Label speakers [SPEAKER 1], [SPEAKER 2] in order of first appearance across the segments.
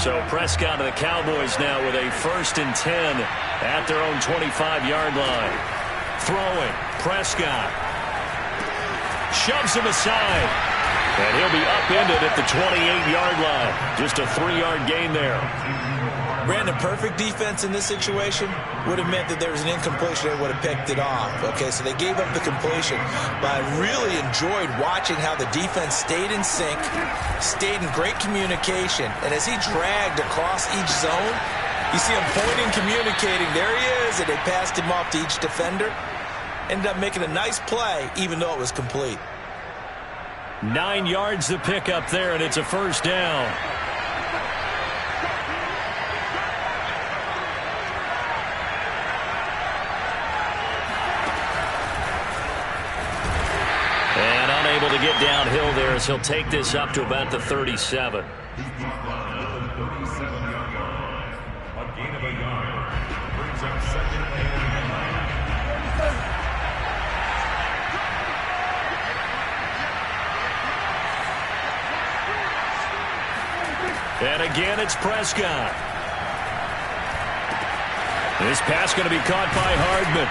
[SPEAKER 1] So Prescott and the Cowboys now with a 1st and 10 at their own 25-yard line. Throwing, Prescott. Shoves him aside. And he'll be upended at the 28-yard line. Just a 3-yard gain there.
[SPEAKER 2] Brandon, perfect defense in this situation would have meant that there was an incompletion. They would have picked it off. Okay, so they gave up the completion. But I really enjoyed watching how the defense stayed in sync, stayed in great communication. And as he dragged across each zone, you see him pointing, communicating. There he is, and they passed him off to each defender. Ended up making a nice play, even though it was complete.
[SPEAKER 1] 9 yards to pick up there, and it's a 1st down. And unable to get downhill there as he'll take this up to about the 37. And again, it's Prescott. This pass going to be caught by Hardman.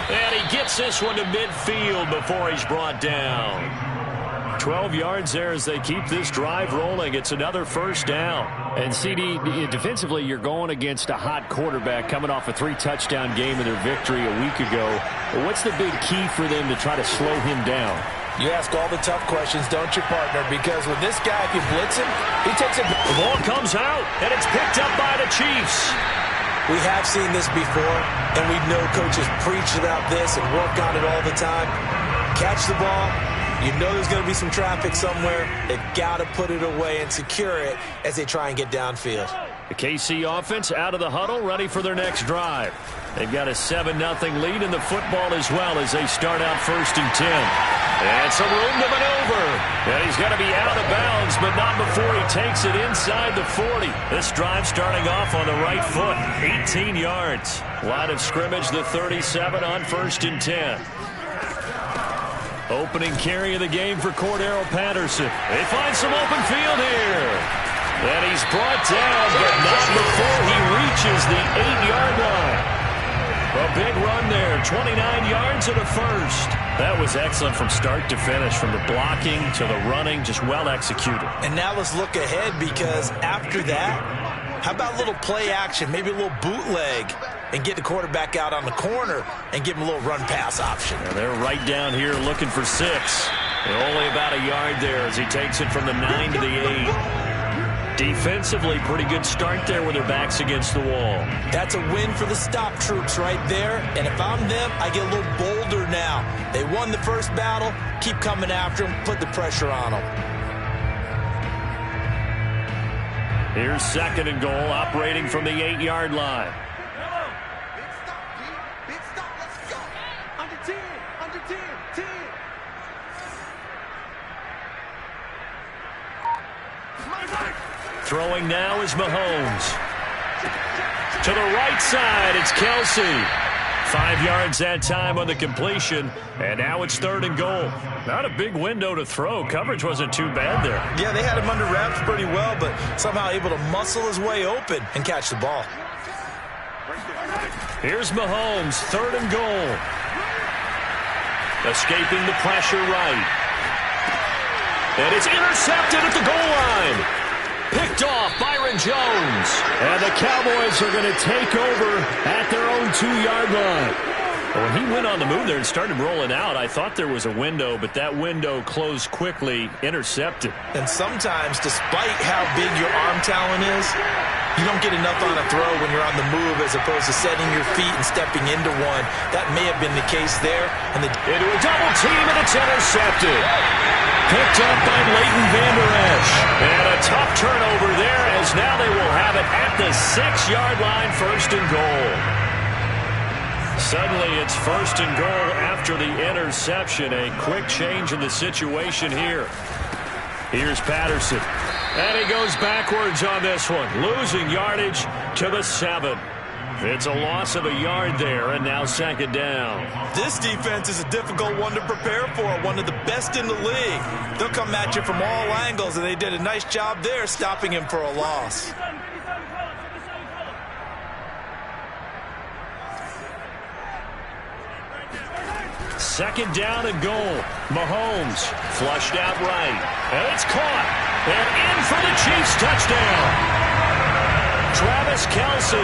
[SPEAKER 1] And he gets this one to midfield before he's brought down. 12 yards there as they keep this drive rolling. It's another 1st down.
[SPEAKER 3] And CD, defensively, you're going against a hot quarterback coming off a 3-touchdown game in their victory a week ago. What's the big key for them to try to slow him down?
[SPEAKER 2] You ask all the tough questions, don't you, partner? Because with this guy, if you blitz him, he takes it.
[SPEAKER 1] The ball comes out, and it's picked up by the Chiefs.
[SPEAKER 2] We have seen this before, and we know coaches preach about this and work on it all the time. Catch the ball. You know there's going to be some traffic somewhere. They've got to put it away and secure it as they try and get downfield.
[SPEAKER 1] The KC offense out of the huddle, ready for their next drive. They've got a 7-0 lead in the football as well as they start out 1st and 10. And some room to maneuver. And he's going to be out of bounds, but not before he takes it inside the 40. This drive starting off on the right foot, 18 yards. Line of scrimmage, the 37 on 1st and 10. Opening carry of the game for Cordero Patterson. They find some open field here. And he's brought down, but not before he reaches the 8-yard line. A big run there, 29 yards and a 1st. That was excellent from start to finish, from the blocking to the running, just well executed.
[SPEAKER 2] And now let's look ahead, because after that, how about a little play action, maybe a little bootleg, and get the quarterback out on the corner and give him a little run-pass option.
[SPEAKER 1] And they're right down here looking for 6. And only about a yard there as he takes it from the 9 to the 8. Defensively, pretty good start there with their backs against the wall.
[SPEAKER 2] That's a win for the stop troops right there. And if I'm them, I get a little bolder now. They won the first battle. Keep coming after them. Put the pressure on them.
[SPEAKER 1] Here's 2nd and goal, operating from the 8-yard line.
[SPEAKER 4] Big stop. Let's go. Under 10. Under 10. 10.
[SPEAKER 1] Throwing now is Mahomes. To the right side, it's Kelsey. 5 yards that time on the completion, and now it's 3rd and goal. Not a big window to throw. Coverage wasn't too bad there.
[SPEAKER 2] Yeah, they had him under wraps pretty well, but somehow able to muscle his way open and catch the ball.
[SPEAKER 1] Here's Mahomes, 3rd and goal. Escaping the pressure right. And it's intercepted at the goal line. Picked off Byron Jones. And the Cowboys are going to take over at their own 2-yard line. When he went on the move there and started rolling out, I thought there was a window, but that window closed quickly, intercepted.
[SPEAKER 2] And sometimes, despite how big your arm talent is, you don't get enough on a throw when you're on the move as opposed to setting your feet and stepping into one. That may have been the case there. And into
[SPEAKER 1] a double team, and it's intercepted. Picked up by Leighton Vander Esch. And a tough turnover there as now they will have it at the 6-yard line, 1st and goal. Suddenly it's 1st and goal after the interception. A quick change in the situation here. Here's Patterson. And he goes backwards on this one, losing yardage to the 7. It's a loss of a yard there, and now second down.
[SPEAKER 2] This defense is a difficult one to prepare for, one of the best in the league. They'll come at you from all angles, and they did a nice job there stopping him for a loss.
[SPEAKER 1] Second down and goal. Mahomes flushed out right. And it's caught. And in for the Chiefs touchdown. Travis Kelce,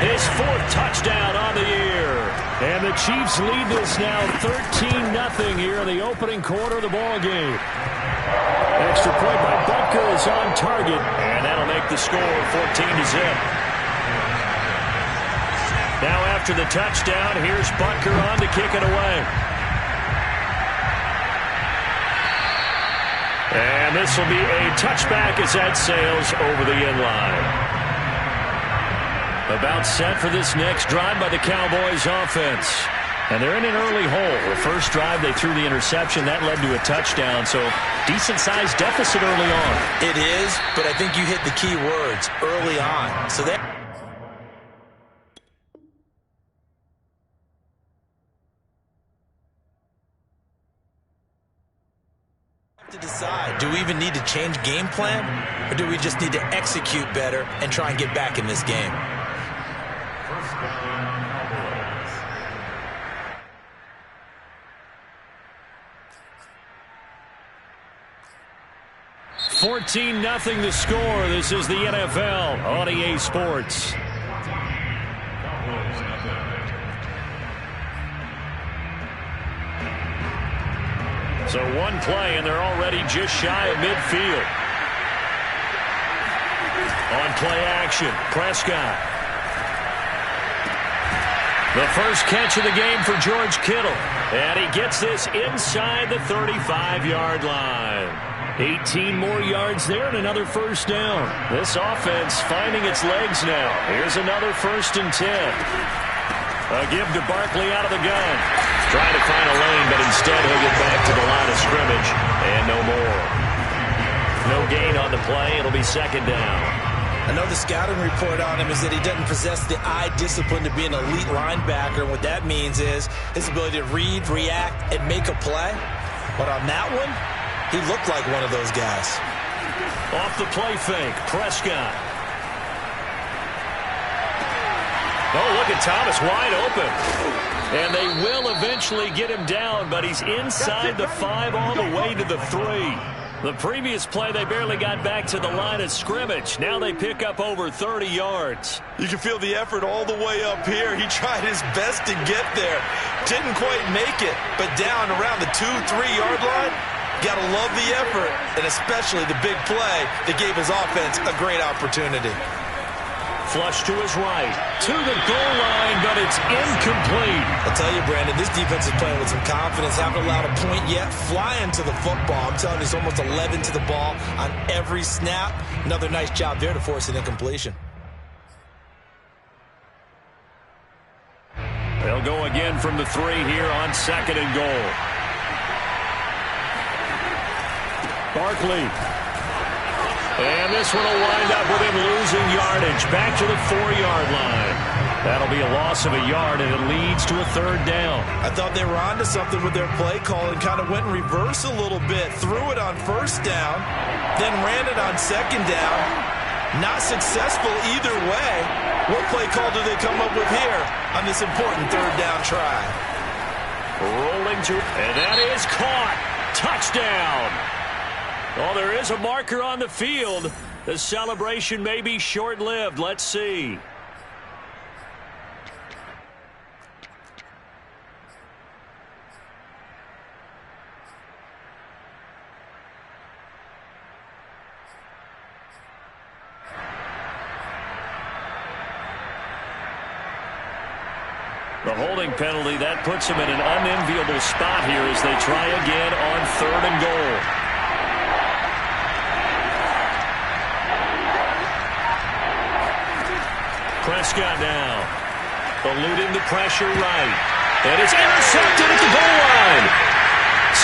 [SPEAKER 1] his fourth touchdown on the year. And the Chiefs lead this now 13-0 here in the opening quarter of the ball game. Extra point by Butker is on target. And that'll make the score 14-0. Now after the touchdown, here's Butker on to kick it away. And this will be a touchback as that sails over the end line. About set for this next drive by the Cowboys offense. And they're in an early hole. The first drive, they threw the interception. That led to a touchdown, so decent-sized deficit early on.
[SPEAKER 2] It is, but I think you hit the key words, early on. So that... to decide, do we even need to change game plan, or do we just need to execute better and try and get back in this game?
[SPEAKER 5] First down, Cowboys.
[SPEAKER 1] 14-0 the score. This is the NFL on EA Sports. So one play, and they're already just shy of midfield. On play action, Prescott. The first catch of the game for George Kittle. And he gets this inside the 35-yard line. 18 more yards there and another first down. This offense finding its legs now. Here's another 1st and 10. A give to Barkley out of the gun. Trying to find a lane, but instead he'll get back to the line of scrimmage. And no more. No gain on the play. It'll be second down.
[SPEAKER 2] I know the scouting report on him is that he doesn't possess the eye discipline to be an elite linebacker. And what that means is his ability to read, react, and make a play. But on that one, he looked like one of those guys.
[SPEAKER 1] Off the play fake, Prescott. Oh, look at Thomas wide open. And they will eventually get him down, but he's inside the 5 all the way to the 3. The previous play, they barely got back to the line of scrimmage. Now they pick up over 30 yards.
[SPEAKER 2] You can feel the effort all the way up here. He tried his best to get there. Didn't quite make it, but down around the 2-3-yard line, gotta love the effort, and especially the big play that gave his offense a great opportunity.
[SPEAKER 1] Flush to his right, to the goal line, but it's incomplete.
[SPEAKER 2] I'll tell you, Brandon, this defense is playing with some confidence. Haven't allowed a point yet. Flying to the football. I'm telling you, it's almost 11 to the ball on every snap. Another nice job there to force an incompletion.
[SPEAKER 1] They'll go again from the 3 here on 2nd and goal. Barkley. And this one will wind up with him losing yardage back to the 4-yard line. That'll be a loss of a yard, and it leads to a 3rd down.
[SPEAKER 2] I thought they were onto something with their play call and kind of went in reverse a little bit. Threw it on 1st down, then ran it on 2nd down. Not successful either way. What play call do they come up with here on this important 3rd down try?
[SPEAKER 1] Rolling to, and that is caught. Touchdown. Well, there is a marker on the field. The celebration may be short-lived. Let's see. The holding penalty, that puts him in an unenviable spot here as they try again on 3rd and goal. Prescott now, eluding the pressure right. And it's intercepted at the goal line.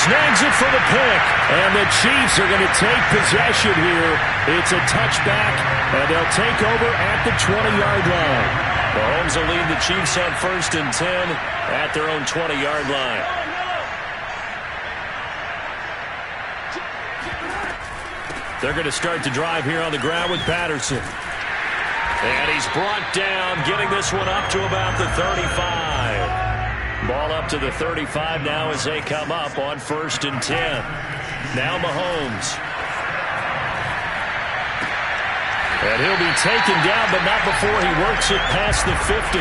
[SPEAKER 1] Snags it for the pick. And the Chiefs are going to take possession here. It's a touchback, and they'll take over at the 20-yard line. Mahomes will lead the Chiefs on 1st and 10 at their own 20-yard line. They're going to start the drive here on the ground with Patterson. And he's brought down, getting this one up to about the 35. Ball up to the 35 now as they come up on 1st and 10. Now Mahomes. And he'll be taken down, but not before he works it past the 50.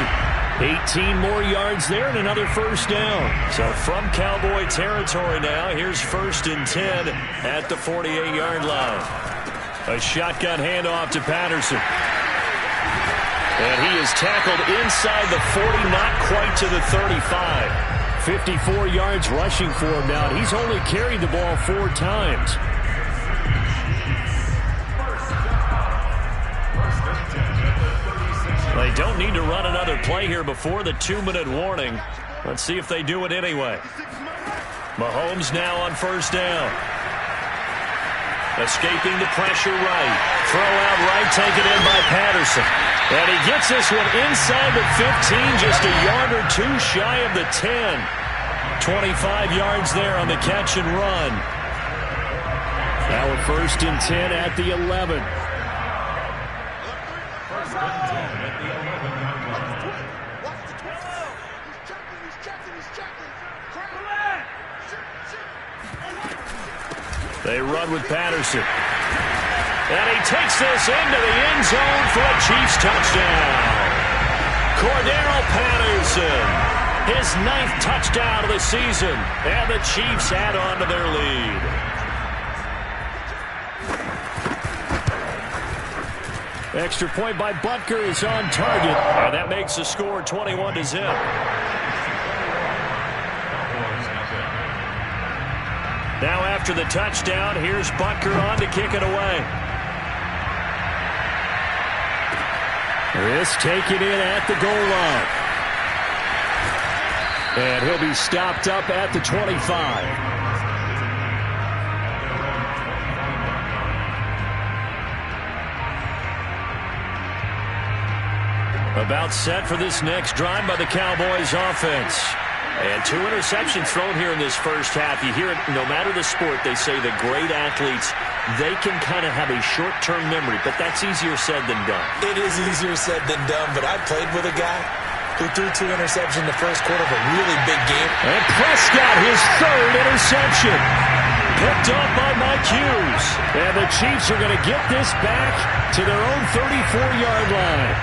[SPEAKER 1] 18 more yards there and another 1st down. So from Cowboy territory now, here's 1st and 10 at the 48-yard line. A shotgun handoff to Patterson. And he is tackled inside the 40, not quite to the 35. 54 yards rushing for him now. He's only carried the ball 4 times. They don't need to run another play here before the 2-minute warning. Let's see if they do it anyway. Mahomes now on 1st down. Escaping the pressure right. Throw out right, taken in by Patterson. And he gets this one inside the 15, just a yard or 2 shy of the 10. 25 yards there on the catch and run. Now a 1st and 10 at the 11. They run with Patterson. And he takes this into the end zone for a Chiefs touchdown. Cordero Patterson, his 9th touchdown of the season. And the Chiefs add on to their lead. Extra point by Butker is on target. And that makes the score 21-0. Now after the touchdown, here's Butker on to kick it away. This taken in at the goal line. And he'll be stopped up at the 25. About set for this next drive by the Cowboys offense. And 2 interceptions thrown here in this first half. You hear it, no matter the sport, they say the great athletes, they can kind of have a short-term memory, but that's easier said than done.
[SPEAKER 2] It is easier said than done, but I played with a guy who threw 2 interceptions in the first quarter of a really big game.
[SPEAKER 1] And Prescott, his 3rd interception. Picked up by Mike Hughes. And the Chiefs are going to get this back to their own 34-yard line.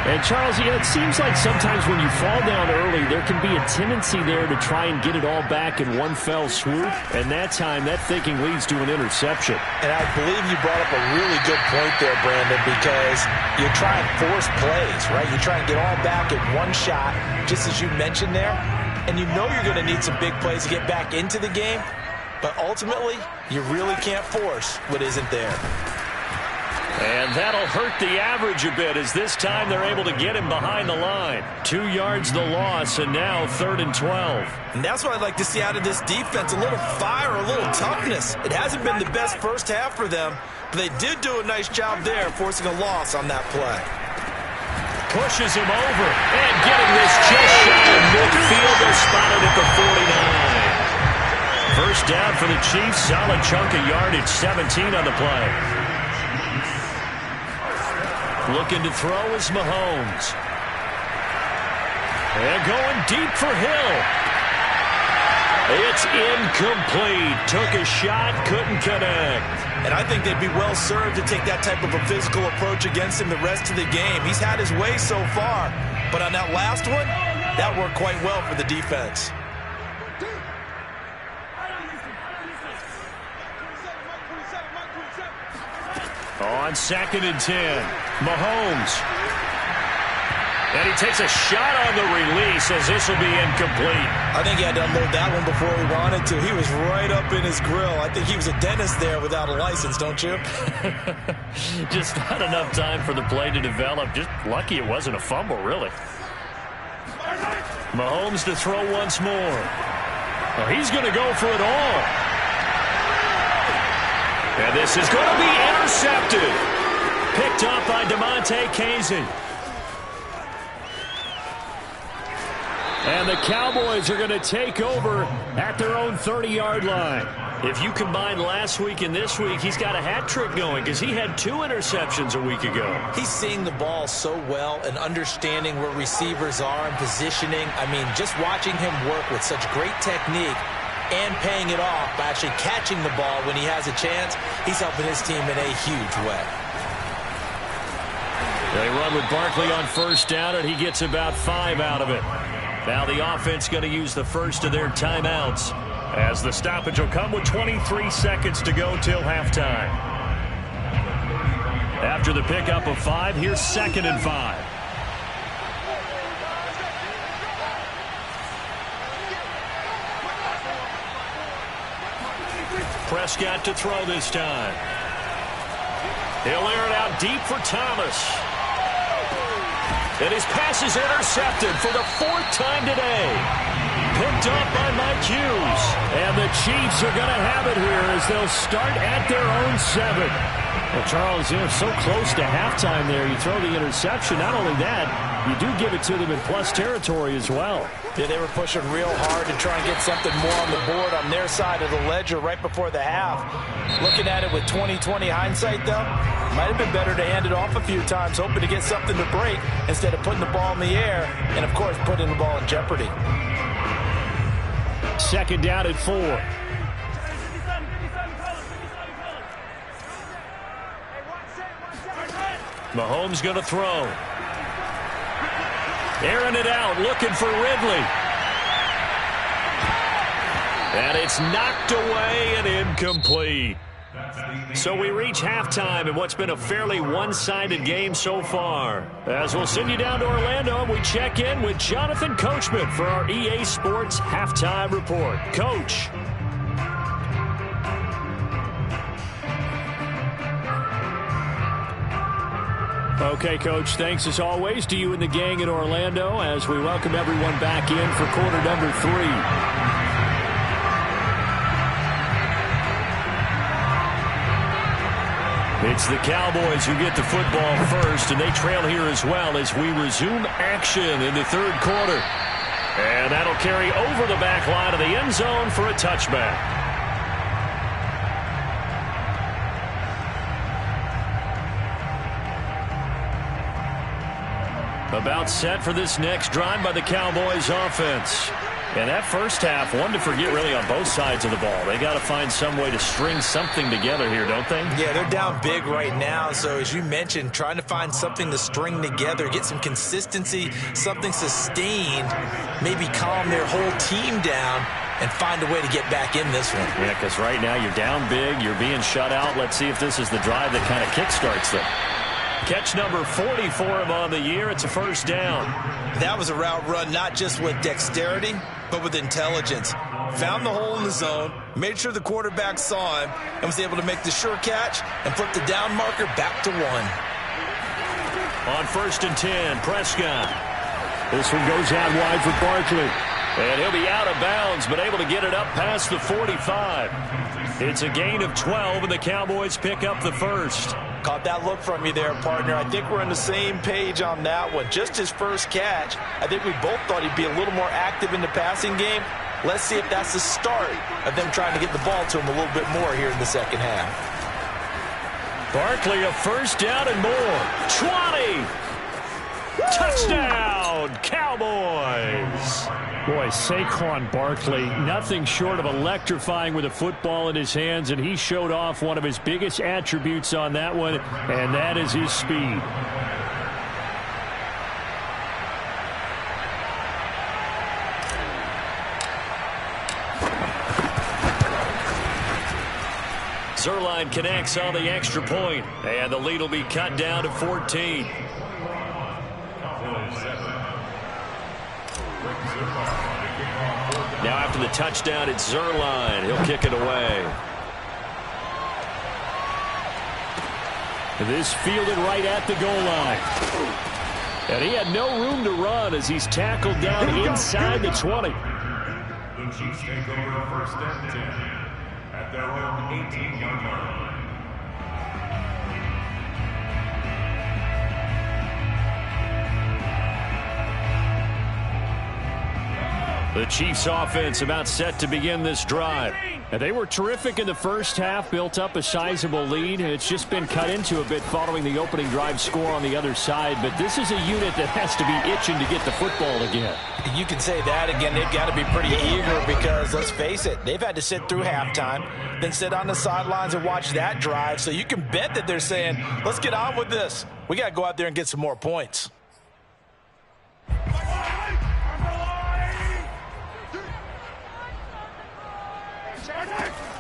[SPEAKER 1] And, Charles, it seems like sometimes when you fall down early, there can be a tendency there to try and get it all back in one fell swoop. And that time, that thinking leads to an interception.
[SPEAKER 2] And I believe you brought up a really good point there, Brandon, because you try and force plays, right? You try and get all back in one shot, just as you mentioned there. And you know you're going to need some big plays to get back into the game. But ultimately, you really can't force what isn't there.
[SPEAKER 1] And that'll hurt the average a bit as this time they're able to get him behind the line. 2 yards the loss, and now 3rd and 12.
[SPEAKER 2] And that's what I'd like to see out of this defense, a little fire, a little toughness. It hasn't been the best first half for them, but they did do a nice job there forcing a loss on that play.
[SPEAKER 1] Pushes him over, and getting this just shy of midfield. They're spotted at the 49. First down for the Chiefs, solid chunk of yardage, 17 on the play. Looking to throw is Mahomes. And going deep for Hill. It's incomplete. Took a shot, couldn't connect.
[SPEAKER 2] And I think they'd be well served to take that type of a physical approach against him the rest of the game. He's had his way so far. But on that last one, that worked quite well for the defense.
[SPEAKER 1] On 2nd and 10, Mahomes. And he takes a shot on the release as this will be incomplete.
[SPEAKER 2] I think he had to unload that one before he wanted to. He was right up in his grill. I think he was a dentist there without a license, don't you?
[SPEAKER 1] Just not enough time for the play to develop. Just lucky it wasn't a fumble, really. Mahomes to throw once more. Well, he's going to go for it all. And this is going to be intercepted. Picked up by DeMonte Casey.
[SPEAKER 3] And the Cowboys are going to take over at their own 30-yard line.
[SPEAKER 1] If you combine last week and this week, he's got a hat trick going because he had 2 interceptions a week ago.
[SPEAKER 2] He's seeing the ball so well and understanding where receivers are and positioning. I mean, just watching him work with such great technique and paying it off by actually catching the ball when he has a chance, he's helping his team in a huge way.
[SPEAKER 1] They run with Barkley on first down, and he gets about 5 out of it. Now the offense going to use the first of their timeouts, as the stoppage will come with 23 seconds to go till halftime. After the pickup of 5, here's 2nd and 5. Prescott to throw this time. He'll air it out deep for Thomas. And his pass is intercepted for the 4th time today. Picked up by Mike Hughes.
[SPEAKER 3] And the Chiefs are going to have it here as they'll start at their own 7. Well, Charles, so close to halftime there. You throw the interception. Not only that, you do give it to them in plus territory as well.
[SPEAKER 2] Yeah, they were pushing real hard to try and get something more on the board on their side of the ledger right before the half. Looking at it with 20/20 hindsight, though, might have been better to hand it off a few times, hoping to get something to break instead of putting the ball in the air and, of course, putting the ball in jeopardy.
[SPEAKER 3] 2nd down at 4.
[SPEAKER 1] Mahomes going to throw. Airing it out, looking for Ridley. And it's knocked away and incomplete. So we reach halftime in what's been a fairly one-sided game so far. As we'll send you down to Orlando, we check in with Jonathan Coachman for our EA Sports Halftime Report. Coach.
[SPEAKER 3] Okay, Coach, thanks as always to you and the gang in Orlando as we welcome everyone back in for quarter number 3.
[SPEAKER 1] It's the Cowboys who get the football first, and they trail here as well as we resume action in the 3rd quarter. And that'll carry over the back line of the end zone for a touchback. About set for this next drive by the Cowboys offense. And that first half, one to forget really on both sides of the ball. They got to find some way to string something together here, don't they?
[SPEAKER 2] Yeah, they're down big right now. So as you mentioned, trying to find something to string together, get some consistency, something sustained, maybe calm their whole team down and find a way to get back in this one.
[SPEAKER 1] Yeah, because right now you're down big, you're being shut out. Let's see if this is the drive that kind of kickstarts them. Catch number 40 for him on the year. It's a 1st down.
[SPEAKER 2] That was a route run not just with dexterity, but with intelligence. Found the hole in the zone, made sure the quarterback saw him, and was able to make the sure catch and flip the down marker back to 1.
[SPEAKER 1] On 1st and 10, Prescott. This one goes out wide for Barkley. And he'll be out of bounds, but able to get it up past the 45. It's a gain of 12, and the Cowboys pick up the 1st.
[SPEAKER 2] Caught that look from you there, partner. I think we're on the same page on that one. Just his first catch. I think we both thought he'd be a little more active in the passing game. Let's see if that's the start of them trying to get the ball to him a little bit more here in the 2nd half.
[SPEAKER 1] Barkley, a 1st down and more. 20! Touchdown, Cowboys!
[SPEAKER 3] Boy, Saquon Barkley, nothing short of electrifying with a football in his hands, and he showed off one of his biggest attributes on that one, and that is his speed.
[SPEAKER 1] Zerline connects on the extra point, and the lead will be cut down to 14. Now after the touchdown, it's Zerline. He'll kick it away.
[SPEAKER 3] This fielded right at the goal line. And he had no room to run as he's tackled down inside the 20.
[SPEAKER 5] The Chiefs take over 1st and 10 at their own 18-yard line.
[SPEAKER 1] The Chiefs offense about set to begin this drive.
[SPEAKER 3] And they were terrific in the first half, built up a sizable lead, and it's just been cut into a bit following the opening drive score on the other side. But this is a unit that has to be itching to get the football again.
[SPEAKER 2] You can say that again. They've got to be pretty eager because, let's face it, they've had to sit through halftime, then sit on the sidelines and watch that drive. So you can bet that they're saying, let's get on with this. We got to go out there and get some more points.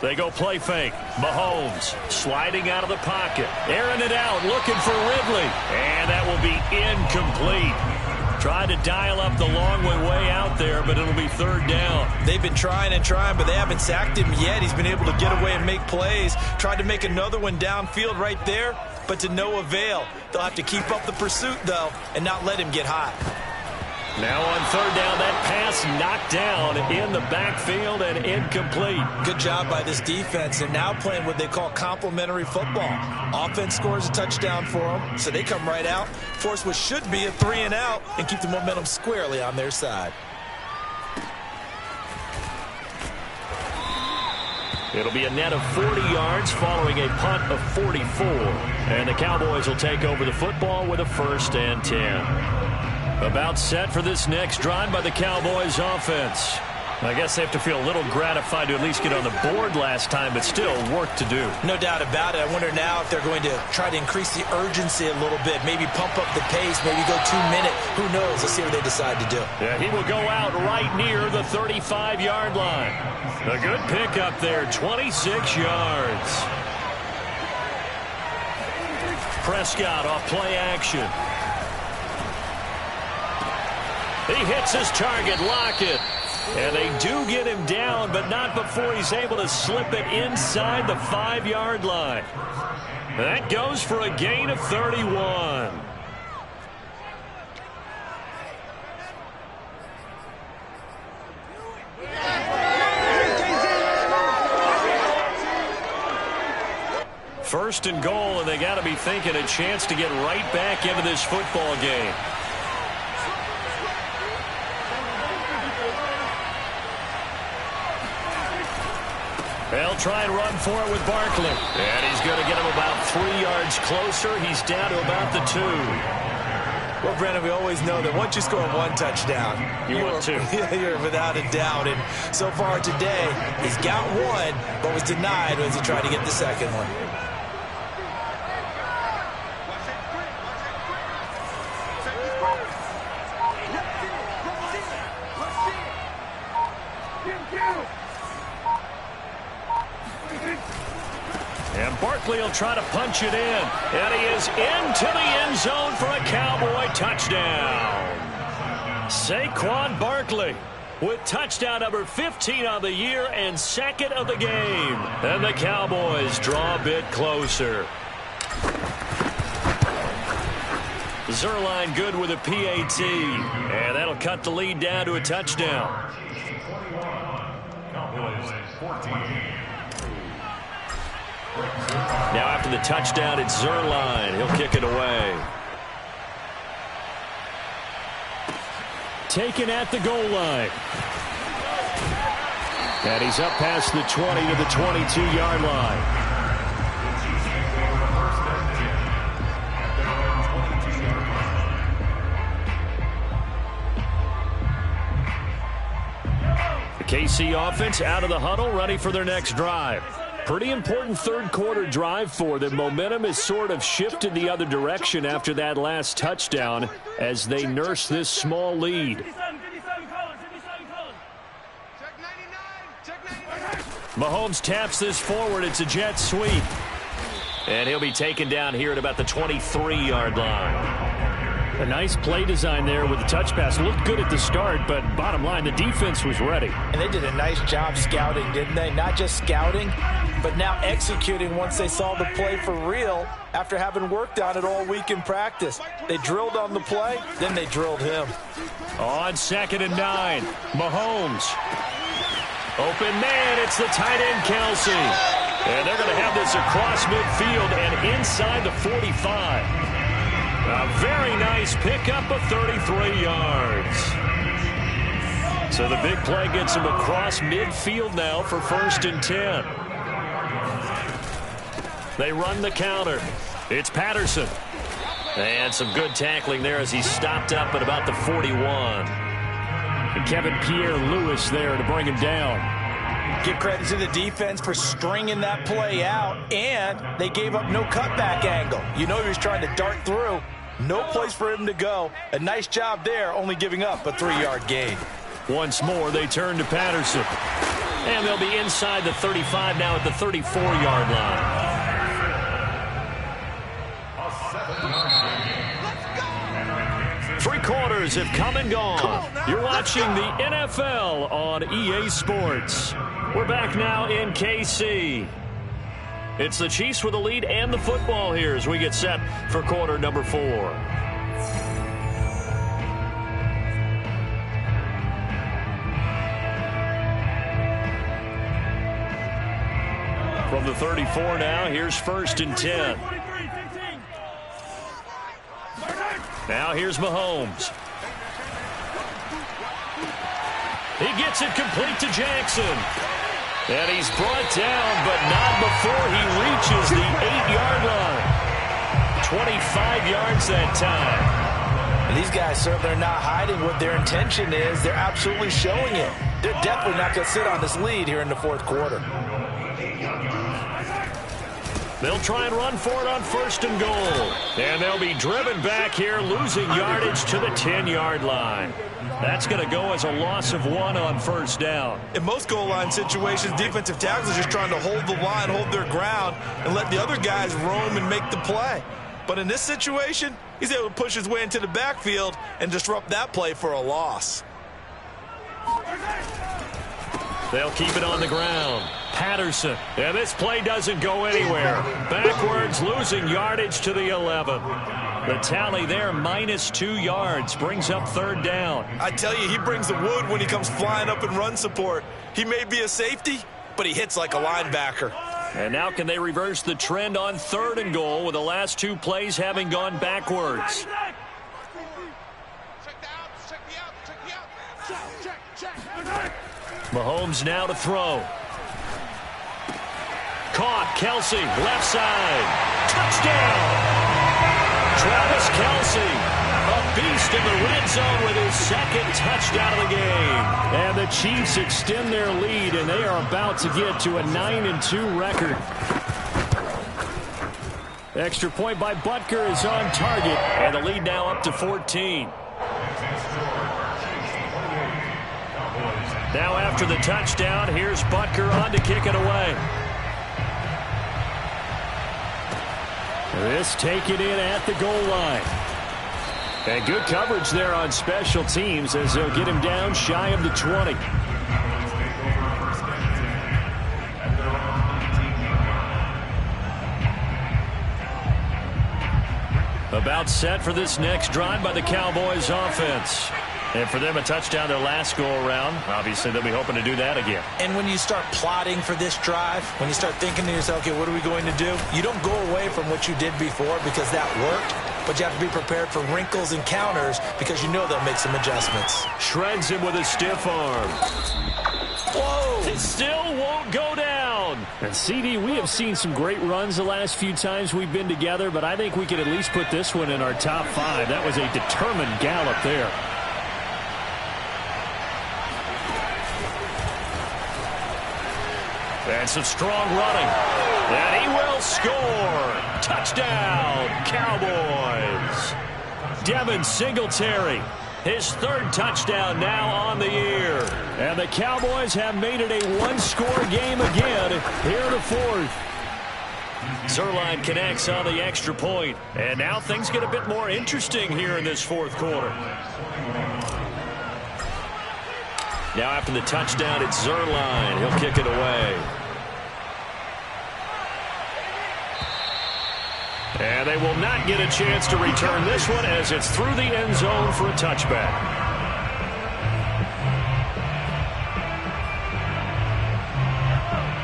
[SPEAKER 1] They go play fake. Mahomes sliding out of the pocket. Airing it out, looking for Ridley. And that will be incomplete. Tried to dial up the long way out there, but it'll be third down.
[SPEAKER 2] They've been trying and trying, but they haven't sacked him yet. He's been able to get away and make plays. Tried to make another one downfield right there, but to no avail. They'll have to keep up the pursuit, though, and not let him get hot.
[SPEAKER 1] Now on third down, that pass knocked down in the backfield and incomplete.
[SPEAKER 2] Good job by this defense, and now playing what they call complementary football. Offense scores a touchdown for them, so they come right out, force what should be a 3 and out, and keep the momentum squarely on their side.
[SPEAKER 1] It'll be a net of 40 yards following a punt of 44. And the Cowboys will take over the football with a 1st and 10. About set for this next drive by the Cowboys offense. I guess they have to feel a little gratified to at least get on the board last time, but still work to do.
[SPEAKER 2] No doubt about it. I wonder now if they're going to try to increase the urgency a little bit, maybe pump up the pace, maybe go 2 minute. Who knows? Let's see what they decide to do.
[SPEAKER 1] Yeah, he will go out right near the 35-yard line. A good pickup there, 26 yards. Prescott off play action. He hits his target, Lockett. And they do get him down, but not before he's able to slip it inside the 5-yard line. That goes for a gain of 31. First and goal, and they got to be thinking a chance to get right back into this football game. They'll try and run for it with Barkley. And he's going to get him about 3 yards closer. He's down to about the 2.
[SPEAKER 2] Well, Brandon, we always know that once you score 1 touchdown,
[SPEAKER 1] you want 2.
[SPEAKER 2] You're without a doubt. And so far today, he's got 1, but was denied as he tried to get the second one.
[SPEAKER 1] And Barkley will try to punch it in. And he is into the end zone for a Cowboy touchdown. Saquon Barkley with touchdown number 15 on the year and 2nd of the game. And the Cowboys draw a bit closer. Zerline good with a PAT. And that'll cut the lead down to a touchdown.
[SPEAKER 5] Cowboys 14.
[SPEAKER 1] Now after the touchdown, it's Zerline. He'll kick it away. Taken at the goal line. And he's up past the 20 to the 22-yard line. The KC offense out of the huddle, ready for their next drive. Pretty important third-quarter drive for them. Momentum has sort of shifted the other direction after that last touchdown as they nurse this small lead. Mahomes taps this forward. It's a jet sweep. And he'll be taken down here at about the 23-yard line. A nice play design there with the touch pass. Looked good at the start, but bottom line, the defense was ready.
[SPEAKER 2] And they did a nice job scouting, didn't they? Not just scouting, but now executing once they saw the play for real after having worked on it all week in practice. They drilled on the play, then they drilled him.
[SPEAKER 1] On 2nd and 9, Mahomes. Open man, it's the tight end, Kelsey. And they're going to have this across midfield and inside the 45. A very nice pickup of 33 yards. So the big play gets him across midfield now for 1st and 10. They run the counter. It's Patterson. And some good tackling there as he stopped up at about the 41. And Kevin Pierre-Louis there to bring him down.
[SPEAKER 2] Give credit to the defense for stringing that play out, and they gave up no cutback angle. You know he was trying to dart through. No place for him to go. A nice job there, only giving up a 3-yard gain.
[SPEAKER 1] Once more, they turn to Patterson. And they'll be inside the 35 now at the 34-yard line. Three quarters have come and gone. You're watching the NFL on EA Sports. We're back now in KC. It's the Chiefs with the lead and the football here as we get set for quarter number 4. From the 34 now, here's 1st and 10. Now here's Mahomes. He gets it complete to Jackson. And he's brought down, but not before he reaches the 8-yard line. 25 yards that time.
[SPEAKER 2] And these guys, sir, they're not hiding what their intention is. They're absolutely showing it. They're definitely not going to sit on this lead here in the 4th quarter.
[SPEAKER 1] They'll try and run for it on 1st and goal. And they'll be driven back here, losing yardage to the 10-yard line. That's going to go as a loss of 1 on 1st down.
[SPEAKER 2] In most goal line situations, defensive tackles are just trying to hold the line, hold their ground, and let the other guys roam and make the play. But in this situation, he's able to push his way into the backfield and disrupt that play for a loss.
[SPEAKER 1] They'll keep it on the ground. Patterson. And this play doesn't go anywhere. Backwards, losing yardage to the 11. The tally there, -2 yards, brings up 3rd down.
[SPEAKER 2] I tell you, he brings the wood when he comes flying up in run support. He may be a safety, but he hits like a linebacker.
[SPEAKER 1] And now can they reverse the trend on 3rd and goal with the last 2 plays having gone backwards? Mahomes now to throw. Caught, Kelsey, left side. Touchdown! Travis Kelsey, a beast in the red zone with his 2nd touchdown of the game. And the Chiefs extend their lead, and they are about to get to a 9-2 record. Extra point by Butker is on target, and the lead now up to 14. Now after the touchdown, here's Butker on to kick it away. This taken in at the goal line. And good coverage there on special teams as they'll get him down shy of the 20. About set for this next drive by the Cowboys offense. And for them, a touchdown their last go-around. Obviously, they'll be hoping to do that again.
[SPEAKER 2] And when you start plotting for this drive, when you start thinking to yourself, okay, what are we going to do? You don't go away from what you did before because that worked, but you have to be prepared for wrinkles and counters because you know they'll make some adjustments.
[SPEAKER 1] Shreds him with a stiff arm. Whoa! It still won't go down.
[SPEAKER 3] And CD, we have seen some great runs the last few times we've been together, but I think we could at least put this one in our top 5. That was a determined gallop there.
[SPEAKER 1] And some strong running. And he will score. Touchdown, Cowboys. Devin Singletary, his 3rd touchdown now on the year.
[SPEAKER 3] And the Cowboys have made it a 1-score game again here in the 4th.
[SPEAKER 1] Zerline connects on the extra point. And now things get a bit more interesting here in this 4th quarter. Now after the touchdown, it's Zerline. He'll kick it away. And they will not get a chance to return this one as it's through the end zone for a touchback.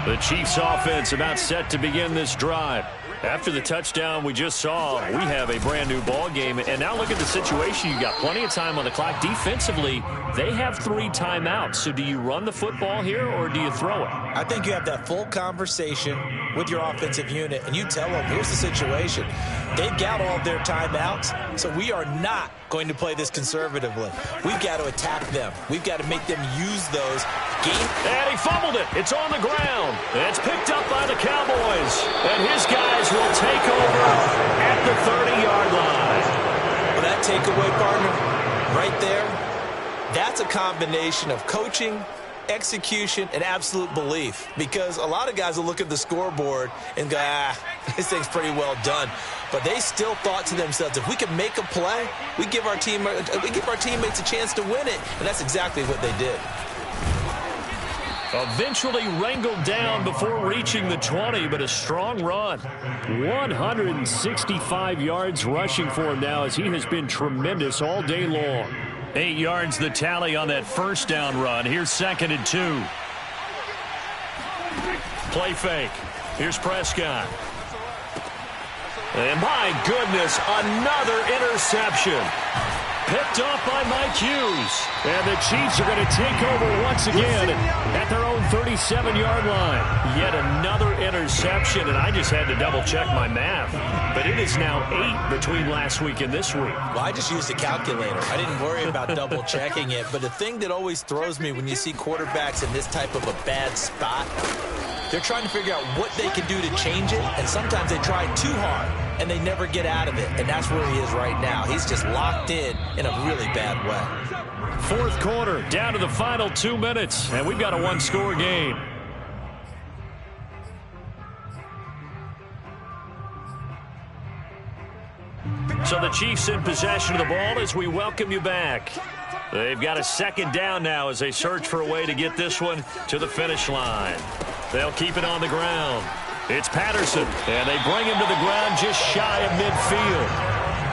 [SPEAKER 1] The Chiefs offense about set to begin this drive. After the touchdown we just saw, we have a brand new ball game. And now look at the situation. You got plenty of time on the clock. Defensively, they have 3 timeouts. So do you run the football here or do you throw it?
[SPEAKER 2] I think you have that full conversation with your offensive unit, and you tell them, here's the situation. They've got all their timeouts, so we are not going to play this conservatively. We've got to attack them. We've got to make them use those
[SPEAKER 1] And he fumbled it. It's on the ground. It's picked up by the Cowboys. And his guys will take over at the 30-yard line.
[SPEAKER 2] Well, that takeaway, partner, right there, that's a combination of coaching, execution, and absolute belief, because a lot of guys will look at the scoreboard and go, this thing's pretty well done. But they still thought to themselves, if we can make a play, we give our teammates a chance to win it. And that's exactly what they did.
[SPEAKER 1] Eventually wrangled down before reaching the 20, but a strong run.
[SPEAKER 3] 165 yards rushing for him now, as he has been tremendous all day long.
[SPEAKER 1] 8 yards the tally on that first down run. Here's 2nd and 2. Play fake. Here's Prescott. And my goodness, another interception. Picked off by Mike Hughes.
[SPEAKER 3] And the Chiefs are going to take over once again at their own 37-yard line.
[SPEAKER 1] Yet another interception, and I just had to double-check my math. But it is now 8 between last week and this week.
[SPEAKER 2] Well, I just used a calculator. I didn't worry about double-checking it. But the thing that always throws me when you see quarterbacks in this type of a bad spot, they're trying to figure out what they can do to change it, and sometimes they try too hard, and they never get out of it. And that's where he is right now. He's just locked in a really bad way.
[SPEAKER 1] 4th quarter, down to the final 2 minutes, and we've got a one-score game. So the Chiefs in possession of the ball as we welcome you back. They've got a 2nd down now as they search for a way to get this one to the finish line. They'll keep it on the ground. It's Patterson, and they bring him to the ground just shy of midfield.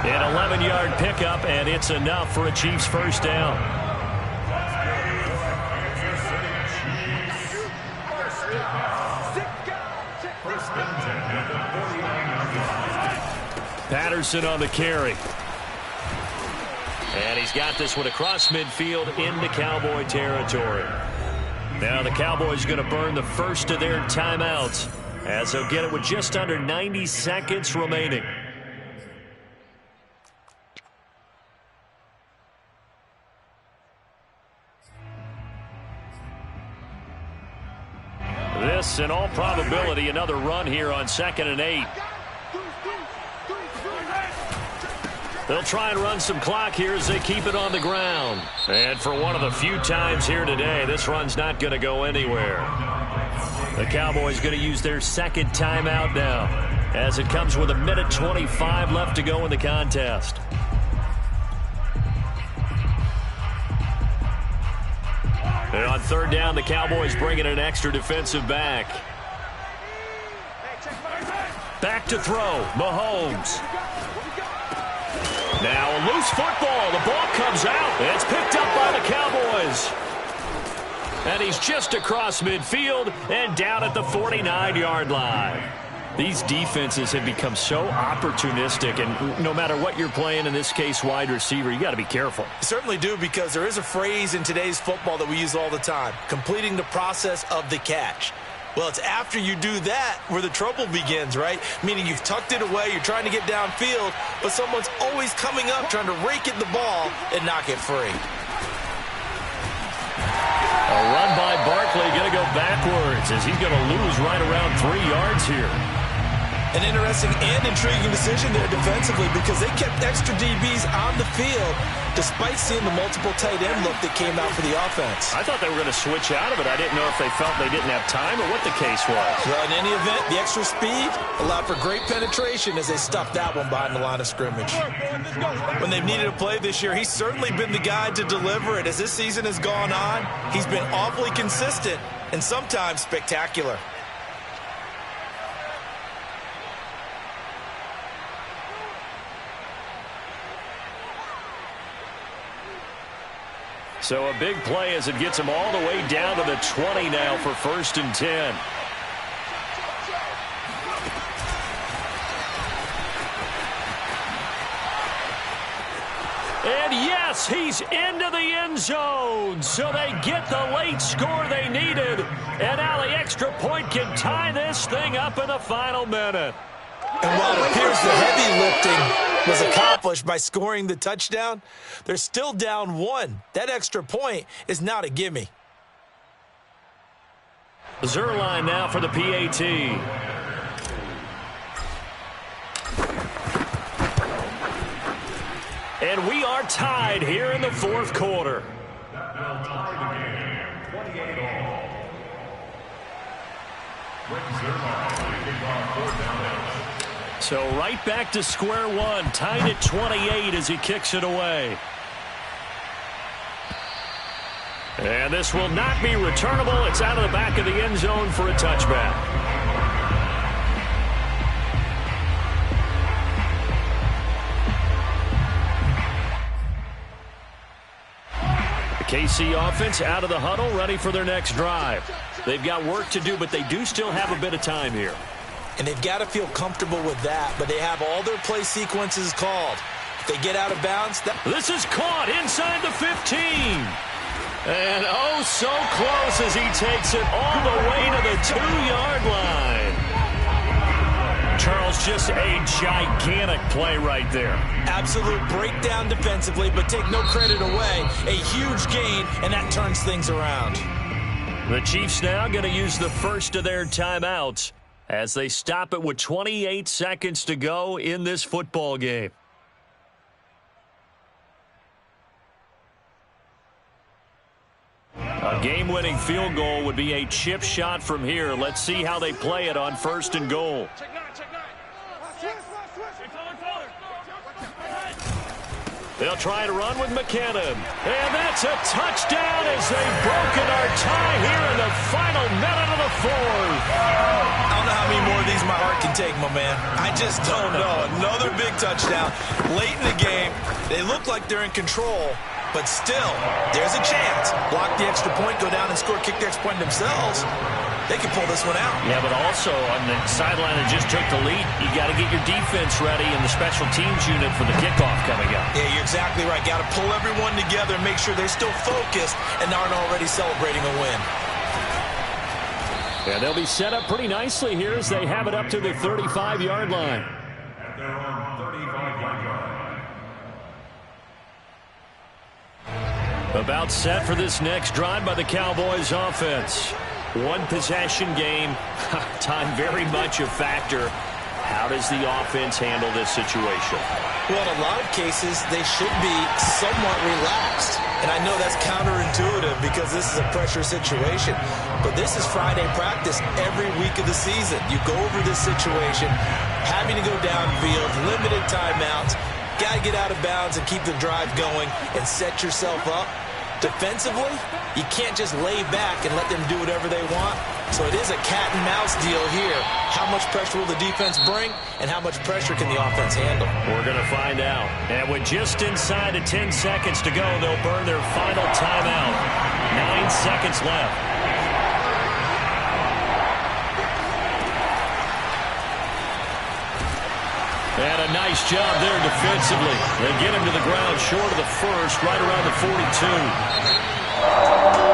[SPEAKER 1] An 11-yard pickup, and it's enough for a Chiefs first down. Patterson on the carry. And he's got this one across midfield into Cowboy territory. Now the Cowboys going to burn the first of their timeouts, as they'll get it with just under 90 seconds remaining. This, in all probability, another run here on 2nd and 8. They'll try and run some clock here as they keep it on the ground. And for one of the few times here today, this run's not going to go anywhere. The Cowboys going to use their 2nd timeout now, as it comes with 1:25 left to go in the contest. And on 3rd down, the Cowboys bringing an extra defensive back. Back to throw, Mahomes. Now a loose football. The ball comes out. It's picked up by the Cowboys. And he's just across midfield and down at the 49-yard line. These defenses have become so opportunistic, and no matter what you're playing, in this case wide receiver, you got to be careful.
[SPEAKER 2] You certainly do, because there is a phrase in today's football that we use all the time: completing the process of the catch. Well, it's after you do that where the trouble begins, right? Meaning you've tucked it away, you're trying to get downfield, but someone's always coming up trying to rake at the ball and knock it free.
[SPEAKER 1] A run by Barkley, going to go backwards as he's going to lose right around 3 yards here.
[SPEAKER 2] An interesting and intriguing decision there defensively, because they kept extra DBs on the field despite seeing the multiple tight end look that came out for the offense.
[SPEAKER 1] I thought they were going to switch out of it. I didn't know if they felt they didn't have time or what the case was.
[SPEAKER 2] Well, in any event, the extra speed allowed for great penetration as they stuffed that one behind the line of scrimmage. When they've needed a play this year, he's certainly been the guy to deliver it. As this season has gone on, he's been awfully consistent and sometimes spectacular.
[SPEAKER 1] So a big play as it gets him all the way down to the 20 now for 1st and 10. Yes, he's into the end zone. So they get the late score they needed. And now the extra point can tie this thing up in the final minute.
[SPEAKER 2] And while it appears the heavy lifting was accomplished by scoring the touchdown, they're still down 1. That extra point is not a gimme.
[SPEAKER 1] Zerline now for the PAT. And we are tied here in the fourth quarter.
[SPEAKER 5] That will tie the game, 28-all.
[SPEAKER 1] So right back to square one, tied at 28 as he kicks it away. And this will not be returnable. It's out of the back of the end zone for a touchback. The KC offense out of the huddle, ready for their next drive. They've got work to do, but they do still have a bit of time here.
[SPEAKER 2] And they've got to feel comfortable with that, but they have all their play sequences called. If they get out of bounds...
[SPEAKER 1] This is caught inside the 15. And oh, so close as he takes it all the way to the 2-yard line. Charles, just a gigantic play right there.
[SPEAKER 2] Absolute breakdown defensively, but take no credit away. A huge gain, and that turns things around.
[SPEAKER 1] The Chiefs now going to use the first of their timeouts as they stop it with 28 seconds to go in this football game. A game-winning field goal would be a chip shot from here. Let's see how they play it on first and goal. They'll try to run with McKinnon. And that's a touchdown as they've broken our tie here in the final minute of the fourth.
[SPEAKER 2] I don't know how many more of these my heart can take, my man. I just don't know. Another big touchdown late in the game. They look like they're in control, but still, there's a chance. Block the extra point, go down and score, kick the extra point themselves. They can pull this one out.
[SPEAKER 1] Yeah, but also on the sideline that just took the lead, you got to get your defense ready and the special teams unit for the kickoff coming up.
[SPEAKER 2] Yeah, you're exactly right. Got to pull everyone together and make sure they're still focused and aren't already celebrating a win.
[SPEAKER 3] Yeah, they'll be set up pretty nicely here as they have it up to the 35-yard line.
[SPEAKER 5] At their own 35-yard line.
[SPEAKER 1] About set for this next drive by the Cowboys offense. One possession game, time very much a factor. How does the offense handle this situation?
[SPEAKER 2] Well, in a lot of cases, they should be somewhat relaxed. And I know that's counterintuitive because this is a pressure situation. But this is Friday practice every week of the season. You go over this situation, having to go downfield, limited timeouts, got to get out of bounds and keep the drive going and set yourself up. Defensively, you can't just lay back and let them do whatever they want. So it is a cat and mouse deal here. How much pressure will the defense bring, and how much pressure can the offense handle?
[SPEAKER 1] We're going to find out. And with just inside of 10 seconds to go, they'll burn their final timeout. 9 seconds left. And a nice job there defensively. They get him to the ground short of the first, right around the 42.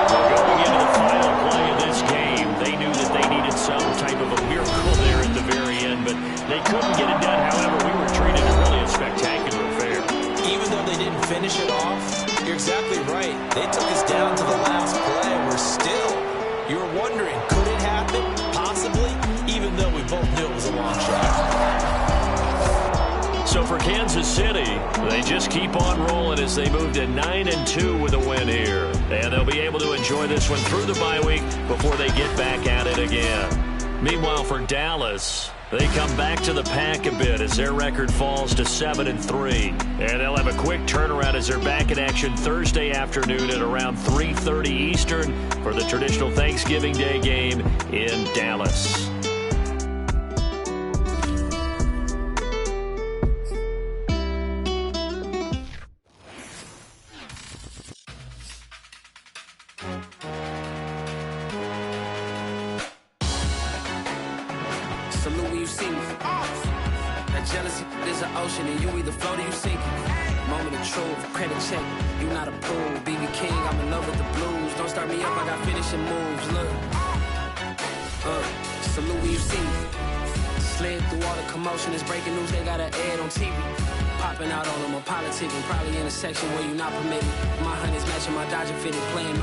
[SPEAKER 1] Going into the final play of this game, they knew that they needed some type of a miracle there at the very end, but they couldn't get it done. However, we were treated to really a spectacular affair.
[SPEAKER 2] Even though they didn't finish it off, you're exactly right. They took us down to the last play. We're still, you were wondering, could it happen? Possibly, even though we both knew it was a long shot.
[SPEAKER 1] So for Kansas City, they just keep on rolling as they move to 9-2 with a win here. And they'll be able to enjoy this one through the bye week before they get back at it again. Meanwhile, for Dallas, they come back to the pack a bit as their record falls to 7-3. And they'll have a quick turnaround as they're back in action Thursday afternoon at around 3:30 Eastern for the traditional Thanksgiving Day game in Dallas.
[SPEAKER 6] Salute when you see me. That jealousy is an ocean, and you either float or you sink. moment of truth. Credit check, you not approved. BB King, I'm in love with the blues. Don't start me up, I got finishing moves. Look, salute where you see me. Slid through all the commotion, it's breaking news, they got an ad on TV. Popping out on them, I'm politicking, probably in a section where you not permitted. My honey's matching my Dodger fitted, playing all